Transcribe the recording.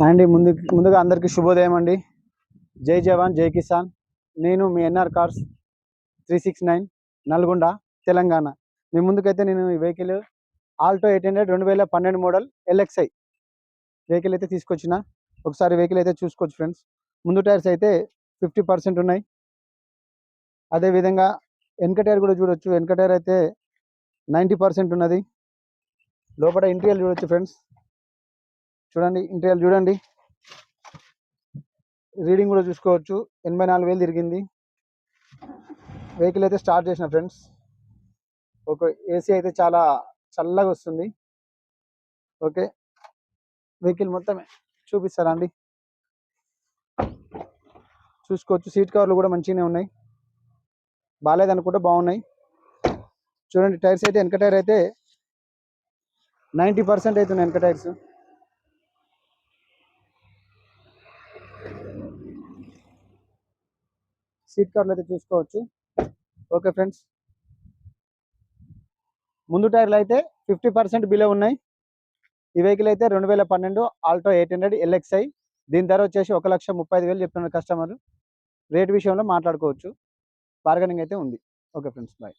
అండి ముందుగా అందరికీ శుభోదయం అండి. జై జవాన్ జై కిసాన్. నేను మీ ఎన్ఆర్ కార్స్ 369 నల్గొండ తెలంగాణ. మీ ముందుకైతే నేను ఈ vehicle Alto 800 2012 model LXi vehicle అయితే తీసుకొచ్చిన. ఒకసారి వెహికల్ అయితే చూసుకోవచ్చు ఫ్రెండ్స్. ముందు టైర్స్ అయితే 50% ఉన్నాయి. అదేవిధంగా వెనక టైర్ కూడా చూడొచ్చు. వెనక టైర్ అయితే 90% ఉన్నది. లోపల ఇంటీరియర్ చూడొచ్చు ఫ్రెండ్స్. చూడండి, ఇంటీరియర్ చూడండి. రీడింగ్ కూడా చూసుకోవచ్చు. 84,000 తిరిగింది. వెహికల్ అయితే స్టార్ట్ చేసిన ఫ్రెండ్స్. ఒక ఏసీ అయితే చాలా చల్లగా వస్తుంది. ఓకే, వెహికల్ మొత్తం చూపిస్తారా అండి? చూసుకోవచ్చు. సీట్ కవర్లు కూడా మంచిగానే ఉన్నాయి. బాగాలేదనుకుంటే బాగున్నాయి. చూడండి, టైర్స్ అయితే వెనక టైర్ అయితే 90% అవుతున్నాయి. వెనక టైర్స్ సీట్ కవర్లు అయితే చూసుకోవచ్చు. ఓకే ఫ్రెండ్స్, ముందు టైర్లు అయితే 50% బిలో ఉన్నాయి. ఈ వెహికల్ అయితే 2012 ఆల్టో 800 ఎల్ఎక్స్ఐ. దీని ధర వచ్చేసి 1,35,000 చెప్తున్నారు కస్టమర్. రేట్ విషయంలో మాట్లాడుకోవచ్చు. బార్గెనింగ్ అయితే ఉంది. Okay friends, bye.